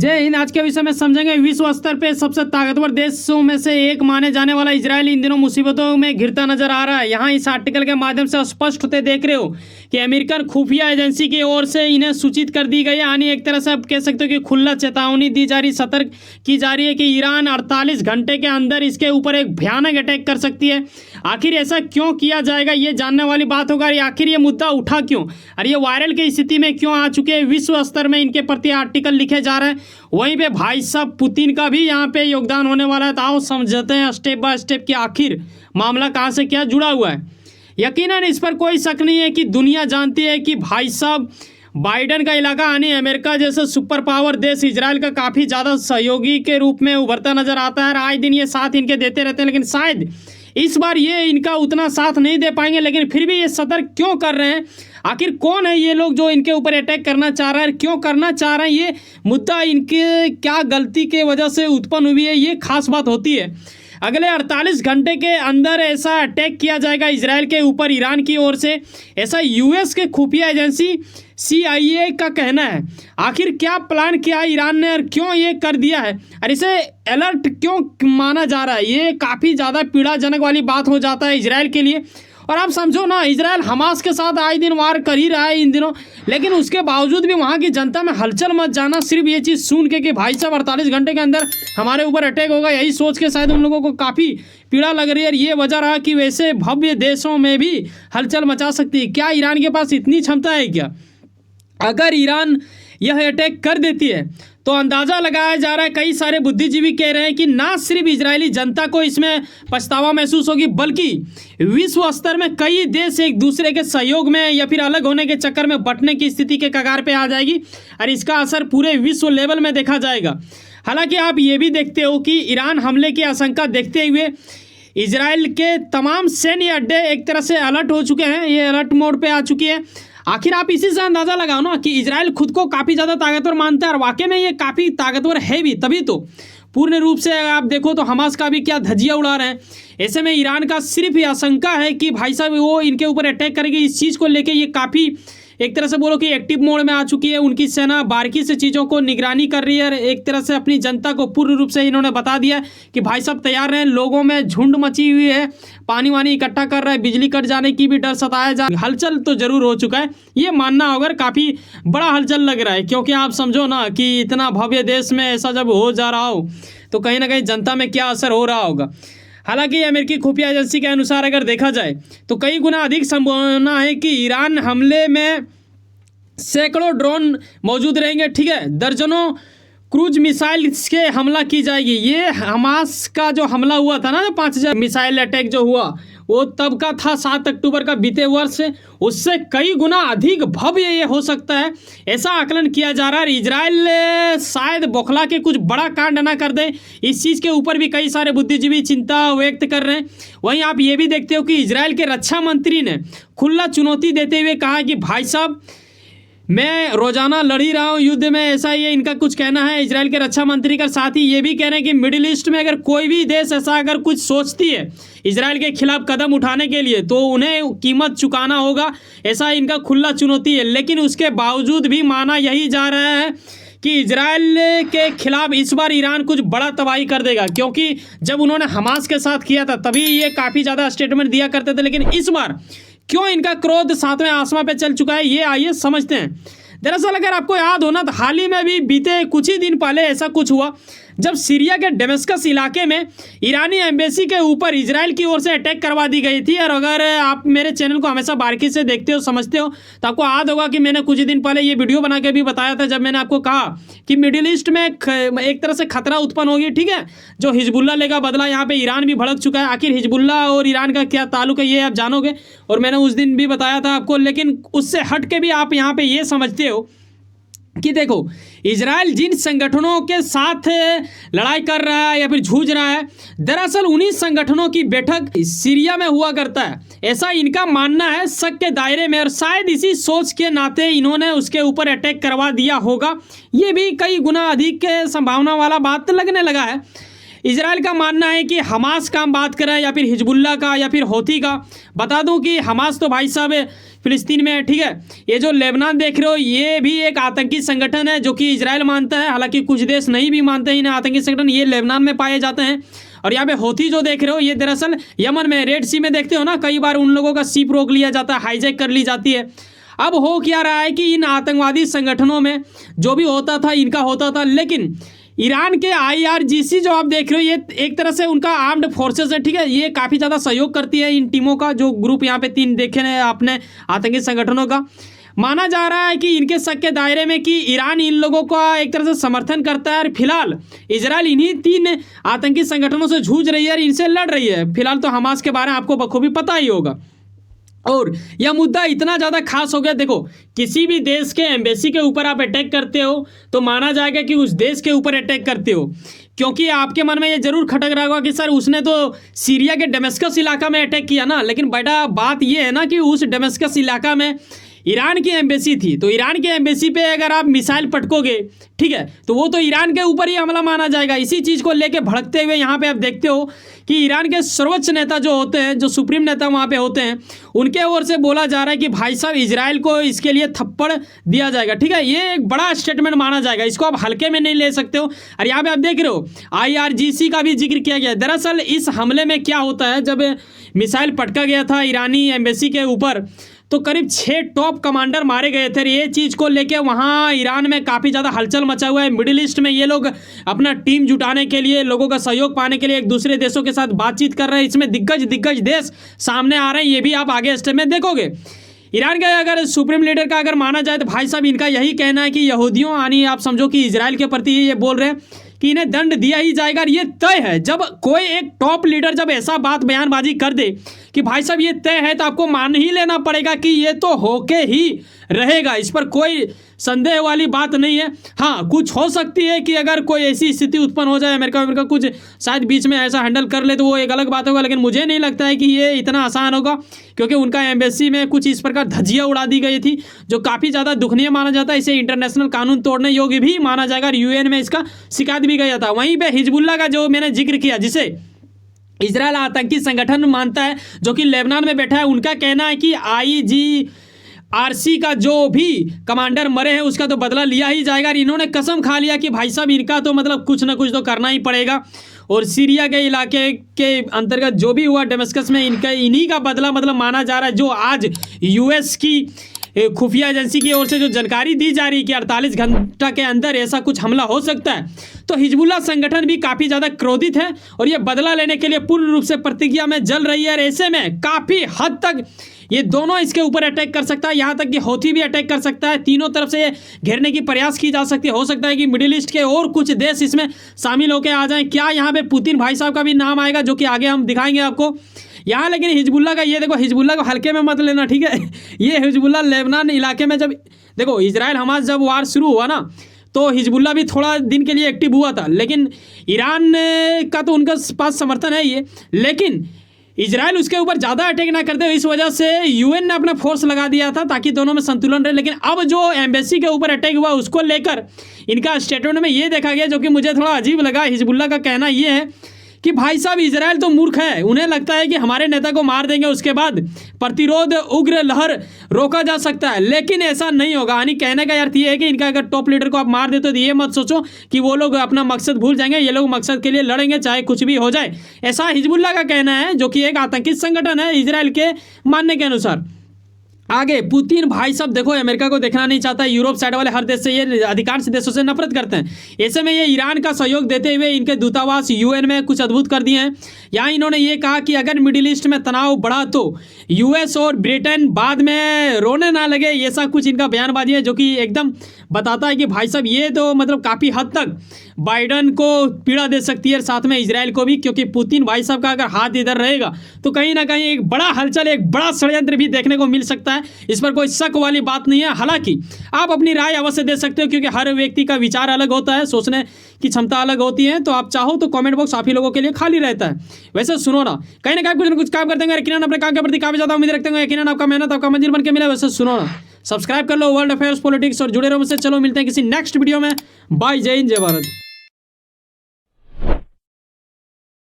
जय हिंद। आज के विषय में समझेंगे विश्व स्तर पे सबसे ताकतवर देशों में से एक माने जाने वाला इजराइल इन दिनों मुसीबतों में घिरता नजर आ रहा है। यहाँ इस आर्टिकल के माध्यम से स्पष्ट होते देख रहे हो कि अमेरिकन खुफिया एजेंसी की ओर से इन्हें सूचित कर दी गई है, यानी एक तरह से आप कह सकते हो कि खुला चेतावनी दी जा रही, सतर्क की जा रही है कि ईरान 48 घंटे के अंदर इसके ऊपर एक भयानक अटैक कर सकती है। आखिर ऐसा क्यों किया जाएगा, ये जानने वाली बात होगा। आखिर ये मुद्दा उठा क्यों और ये वायरल की स्थिति में क्यों आ चुके हैं, विश्व स्तर में इनके प्रति आर्टिकल लिखे जा रहे हैं। वहीं पे भाई साहब पुतिन का भी यहाँ पे योगदान होने वाला है। तो आओ समझते हैं स्टेप बाय स्टेप कि आखिर मामला कहाँ से क्या जुड़ा हुआ है। यकीनन इस पर कोई शक नहीं है कि दुनिया जानती है कि भाई साहब बाइडेन का इलाका यानी अमेरिका जैसे सुपर पावर देश इजराइल का काफ़ी ज़्यादा सहयोगी के रूप में उभरता नजर आता है और आए दिन ये साथ इनके देते रहते हैं, लेकिन शायद इस बार ये इनका उतना साथ नहीं दे पाएंगे। लेकिन फिर भी ये सतर्क क्यों कर रहे हैं, आखिर कौन है ये लोग जो इनके ऊपर अटैक करना चाह रहा है, क्यों करना चाह रहे हैं, ये मुद्दा इनके क्या गलती के वजह से उत्पन्न हुई है, ये खास बात होती है। अगले 48 घंटे के अंदर ऐसा अटैक किया जाएगा इजराइल के ऊपर ईरान की ओर से, ऐसा यूएस के खुफिया एजेंसी CIA का कहना है। आखिर क्या प्लान किया ईरान ने और क्यों ये कर दिया है और इसे अलर्ट क्यों माना जा रहा है, ये काफ़ी ज़्यादा पीड़ाजनक वाली बात हो जाता है इजराइल के लिए। और आप समझो ना, इजराइल हमास के साथ आए दिन वार कर ही रहा है इन दिनों, लेकिन उसके बावजूद भी वहाँ की जनता में हलचल मच जाना सिर्फ ये चीज़ सुन के कि भाई साहब 48 घंटे के अंदर हमारे ऊपर अटैक होगा, यही सोच के शायद उन लोगों को काफ़ी पीड़ा लग रही है। ये वजह रहा कि वैसे भव्य देशों में भी हलचल मचा सकती है। क्या ईरान के पास इतनी क्षमता है क्या? अगर ईरान यह अटैक कर देती है तो अंदाज़ा लगाया जा रहा है, कई सारे बुद्धिजीवी कह रहे हैं कि ना सिर्फ इजरायली जनता को इसमें पछतावा महसूस होगी, बल्कि विश्व स्तर में कई देश एक दूसरे के सहयोग में या फिर अलग होने के चक्कर में बंटने की स्थिति के कगार पे आ जाएगी और इसका असर पूरे विश्व लेवल में देखा जाएगा। हालांकि आप ये भी देखते हो कि ईरान हमले की आशंका देखते हुए इजराइल के तमाम सैन्य अड्डे एक तरह से अलर्ट हो चुके हैं, ये अलर्ट मोड पे आ चुकी है। आखिर आप इसी से अंदाज़ा लगाओ ना कि इजराइल खुद को काफ़ी ज़्यादा ताकतवर मानता है और वाकई में ये काफ़ी ताकतवर है भी, तभी तो पूर्ण रूप से आप देखो तो हमास का भी क्या धज्जियाँ उड़ा रहे हैं। ऐसे में ईरान का सिर्फ ये आशंका है कि भाई साहब वो इनके ऊपर अटैक करेगी, इस चीज़ को लेके ये काफ़ी एक तरह से बोलो कि एक्टिव मोड में आ चुकी है। उनकी सेना बारीकी से चीज़ों को निगरानी कर रही है, एक तरह से अपनी जनता को पूर्ण रूप से इन्होंने बता दिया कि भाई साहब तैयार रहें। लोगों में झुंड मची हुई है, पानी वानी इकट्ठा कर रहा है, बिजली कट जाने की भी डर सताया जा, हलचल तो जरूर हो चुका है, ये मानना होगा काफ़ी बड़ा हलचल लग रहा है। क्योंकि आप समझो ना कि इतना भव्य देश में ऐसा जब हो जा रहा हो तो कहीं ना कहीं जनता में क्या असर हो रहा होगा। हालांकि अमेरिकी खुफिया एजेंसी के अनुसार अगर देखा जाए तो कई गुना अधिक संभावना है कि ईरान हमले में सैकड़ों ड्रोन मौजूद रहेंगे, ठीक है, दर्जनों क्रूज मिसाइल के हमला की जाएगी। ये हमास का जो हमला हुआ था ना, 5000 मिसाइल अटैक जो हुआ वो तब का था 7 अक्टूबर का बीते वर्ष, उससे कई गुना अधिक भव्य ये हो सकता है, ऐसा आकलन किया जा रहा है। इजराइल शायद बौखला के कुछ बड़ा कांड ना कर दे, इस चीज़ के ऊपर भी कई सारे बुद्धिजीवी चिंता व्यक्त कर रहे हैं। वहीं आप ये भी देखते हो कि इजराइल के रक्षा मंत्री ने खुला चुनौती देते हुए कहा कि भाई साहब मैं रोजाना लड़ ही रहा हूँ युद्ध में, ऐसा ये इनका कुछ कहना है इजराइल के रक्षा मंत्री का। साथ ही ये भी कह रहे हैं कि मिडिल ईस्ट में अगर कोई भी देश ऐसा अगर कुछ सोचती है इजराइल के खिलाफ कदम उठाने के लिए तो उन्हें कीमत चुकाना होगा, ऐसा इनका खुला चुनौती है। लेकिन उसके बावजूद भी माना यही जा रहा है कि इजराइल के खिलाफ इस बार ईरान कुछ बड़ा तबाही कर देगा, क्योंकि जब उन्होंने हमास के साथ किया था तभी ये काफ़ी ज़्यादा स्टेटमेंट दिया करते थे, लेकिन इस बार क्यों इनका क्रोध सातवें आसमां पे चल चुका है, ये आइए समझते हैं। दरअसल अगर आपको याद हो ना तो हाल ही में भी बीते कुछ ही दिन पहले ऐसा कुछ हुआ जब सीरिया के डेमस्कस इलाके में ईरानी एम्बेसी के ऊपर इजराइल की ओर से अटैक करवा दी गई थी। और अगर आप मेरे चैनल को हमेशा बारीकी से देखते हो समझते हो तो आपको याद होगा कि मैंने कुछ ही दिन पहले ये वीडियो बना के भी बताया था, जब मैंने आपको कहा कि मिडिल ईस्ट में एक तरह से खतरा उत्पन्न होगी, ठीक है, जो हिजबुल्ला लेगा बदला, यहाँ पे ईरान भी भड़क चुका है। आखिर हिजबुल्ला और ईरान का क्या ताल्लुक है ये आप जानोगे और मैंने उस दिन भी बताया था आपको। लेकिन उससे हट के भी आप यहाँ पे ये समझते हो कि देखो इजराइल जिन संगठनों के साथ लड़ाई कर रहा है या फिर जूझ रहा है, दरअसल उन्हीं संगठनों की बैठक सीरिया में हुआ करता है, ऐसा इनका मानना है शक के दायरे में। और शायद इसी सोच के नाते इन्होंने उसके ऊपर अटैक करवा दिया होगा, ये भी कई गुना अधिक संभावना वाला बात लगने लगा है। इजराइल का मानना है कि हमास का हम बात करें या फिर हिजबुल्ला का या फिर हौथी का, बता दूं कि हमास तो भाई साहब फिलिस्तीन में है, ठीक है। ये जो लेबनान देख रहे हो ये भी एक आतंकी संगठन है जो कि इजराइल मानता है, हालांकि कुछ देश नहीं भी मानते हैं इन्हें आतंकी संगठन, ये लेबनान में पाए जाते हैं। और यहाँ पे हौथी जो देख रहे हो ये दरअसल यमन में, रेड सी में देखते हो ना, कई बार उन लोगों का शिप रोक लिया जाता है, हाईजैक कर ली जाती है। अब हो क्या रहा है कि इन आतंकवादी संगठनों में जो भी होता था इनका होता था, लेकिन ईरान के IRGC जो आप देख रहे हो ये एक तरह से उनका आर्म्ड फोर्सेस है, ठीक है। ये काफ़ी ज़्यादा सहयोग करती है इन टीमों का, जो ग्रुप यहाँ पे 3 देखे हैं आपने आतंकी संगठनों का। माना जा रहा है कि इनके शक के दायरे में कि ईरान इन लोगों का एक तरह से समर्थन करता है और फिलहाल इजराइल इन्हीं 3 आतंकी संगठनों से जूझ रही है और इनसे लड़ रही है। फिलहाल तो हमास के बारे में आपको बखूबी पता ही होगा। और यह मुद्दा इतना ज़्यादा खास हो गया, देखो किसी भी देश के एम्बेसी के ऊपर आप अटैक करते हो तो माना जाएगा कि उस देश के ऊपर अटैक करते हो, क्योंकि आपके मन में ये जरूर खटक रहा होगा कि सर उसने तो सीरिया के डेमेस्कस इलाका में अटैक किया ना, लेकिन बेटा बात ये है ना कि उस डेमेस्कस इलाका में ईरान की एम्बेसी थी, तो ईरान की एम्बेसी पे अगर आप मिसाइल पटकोगे, ठीक है, तो वो तो ईरान के ऊपर ही हमला माना जाएगा। इसी चीज़ को लेके भड़कते हुए यहाँ पे आप देखते हो कि ईरान के सर्वोच्च नेता जो होते हैं, जो सुप्रीम नेता वहाँ पे होते हैं, उनके ओर से बोला जा रहा है कि भाई साहब इजराइल को इसके लिए थप्पड़ दिया जाएगा, ठीक है। ये एक बड़ा स्टेटमेंट माना जाएगा, इसको आप हल्के में नहीं ले सकते हो। और यहाँ पे आप देख रहे हो IRGC का भी जिक्र किया गया। दरअसल इस हमले में क्या होता है, जब मिसाइल पटका गया था ईरानी एम्बेसी के ऊपर तो करीब 6 टॉप कमांडर मारे गए थे। ये चीज़ को लेके वहाँ ईरान में काफ़ी ज़्यादा हलचल मचा हुआ है। मिडिल ईस्ट में ये लोग अपना टीम जुटाने के लिए, लोगों का सहयोग पाने के लिए एक दूसरे देशों के साथ बातचीत कर रहे हैं। इसमें दिग्गज देश सामने आ रहे हैं, ये भी आप आगे स्टेप में देखोगे। ईरान का अगर सुप्रीम लीडर का अगर माना जाए तो भाई साहब इनका यही कहना है कि यहूदियों यानी आप समझो कि इजराइल के प्रति ये बोल रहे हैं कि इन्हें दंड दिया ही जाएगा। और ये तय है, जब कोई एक टॉप लीडर जब ऐसा बात बयानबाजी कर दे कि भाई साहब ये तय है, तो आपको मान ही लेना पड़ेगा कि ये तो होके ही रहेगा, इस पर कोई संदेह वाली बात नहीं है। हाँ, कुछ हो सकती है कि अगर कोई ऐसी स्थिति उत्पन्न हो जाए, अमेरिका कुछ शायद बीच में ऐसा हैंडल कर ले तो वो एक अलग बात होगा, लेकिन मुझे नहीं लगता है कि ये इतना आसान होगा, क्योंकि उनका एम्बेसी में कुछ इस प्रकार धज्जियाँ उड़ा दी गई थी जो काफ़ी ज़्यादा दुखनीय माना जाता है। इसे इंटरनेशनल कानून तोड़ने योग्य भी माना जाएगा और UN में इसका शिकायत भी गया था। वहीं पर हिजबुल्ला का जो मैंने जिक्र किया, जिसे इजराइल आतंकी संगठन मानता है, जो कि लेबनान में बैठा है, उनका कहना है कि IRGC का जो भी कमांडर मरे हैं उसका तो बदला लिया ही जाएगा। और इन्होंने कसम खा लिया कि भाई साहब इनका तो मतलब कुछ ना कुछ तो करना ही पड़ेगा। और सीरिया के इलाके के अंतर्गत जो भी हुआ डेमस्कस में, इन्हीं का बदला मतलब माना जा रहा है। जो आज US की खुफिया एजेंसी की ओर से जो जानकारी दी जा रही है कि 48 घंटा के अंदर ऐसा कुछ हमला हो सकता है, तो हिजबुल्ला संगठन भी काफ़ी ज़्यादा क्रोधित है और ये बदला लेने के लिए पूर्ण रूप से प्रतिज्ञा में जल रही है। और ऐसे में काफ़ी हद तक ये दोनों इसके ऊपर अटैक कर सकता है, यहाँ तक कि हौथी भी अटैक कर सकता है। तीनों तरफ से ये घेरने की प्रयास की जा सकती है। हो सकता है कि मिडिल ईस्ट के और कुछ देश इसमें शामिल होकर आ जाएं। क्या यहाँ पे पुतिन भाई साहब का भी नाम आएगा, जो कि आगे हम दिखाएंगे आपको यहाँ। लेकिन हिजबुल्ला का ये देखो, हिजबुल्ला को हल्के में मत लेना, ठीक है। ये हिजबुल्ला लेबनान इलाके में जब देखो इजराइल हमास जब वार शुरू हुआ ना, तो हिजबुल्ला भी थोड़ा दिन के लिए एक्टिव हुआ था, लेकिन ईरान का तो उनका पास समर्थन है ये, लेकिन इजराइल उसके ऊपर ज़्यादा अटैक ना करते, इस वजह से UN ने अपना फोर्स लगा दिया था ताकि दोनों में संतुलन रहे। लेकिन अब जो एम्बेसी के ऊपर अटैक हुआ उसको लेकर इनका स्टेटमेंट में ये देखा गया, जो कि मुझे थोड़ा अजीब लगा। हिजबुल्ला का कहना ये है कि भाई साहब इजराइल तो मूर्ख है, उन्हें लगता है कि हमारे नेता को मार देंगे उसके बाद प्रतिरोध उग्र लहर रोका जा सकता है, लेकिन ऐसा नहीं होगा। यानी कहने का अर्थ ये है कि इनका अगर टॉप लीडर को आप मार देते हो तो ये मत सोचो कि वो लोग अपना मकसद भूल जाएंगे, ये लोग मकसद के लिए लड़ेंगे चाहे कुछ भी हो जाए। ऐसा हिजबुल्ला का कहना है, जो कि एक आतंकी संगठन है इजराइल के मानने के अनुसार। आगे पुतिन भाई साहब देखो अमेरिका को देखना नहीं चाहता, यूरोप साइड वाले हर देश से, ये अधिकांश देशों से नफरत करते हैं। ऐसे में ये ईरान का सहयोग देते हुए इनके दूतावास UN में कुछ अद्भुत कर दिए हैं। यहाँ इन्होंने ये कहा कि अगर मिडिल ईस्ट में तनाव बढ़ा तो US और ब्रिटेन बाद में रोने ना लगे, ऐसा कुछ इनका बयानबाजी है, जो कि एकदम बताता है कि भाई साहब ये तो मतलब काफ़ी हद तक बाइडन को पीड़ा दे सकती है, साथ में इजराइल को भी, क्योंकि पुतिन भाई साहब का अगर हाथ इधर रहेगा तो कहीं ना कहीं एक बड़ा हलचल, एक बड़ा षड्यंत्र भी देखने को मिल सकता है। इस पर कोई शक वाली बात नहीं है। हालांकि आप अपनी राय अवश्य दे सकते हो, क्योंकि हर व्यक्ति का विचार अलग होता है, सोचने की क्षमता अलग होती है। तो आप चाहो तो कमेंट बॉक्स आप ही लोगों के लिए खाली रहता है। वैसे सुनो ना, कहीं ना कहीं कुछ काम करते हैं, यकीनन अपने काम के प्रति काफ़ी ज़्यादा उम्मीद रखते हैं, यकीनन आपका मेहनत आपका मंजिल बन के मिला। वैसे सुनो ना, सब्सक्राइब कर लो वर्ल्ड अफेयर्स पॉलिटिक्स और जुड़े रहो मुझसे। चलो मिलते हैं किसी नेक्स्ट वीडियो में। बाय, जय हिंद, जय भारत।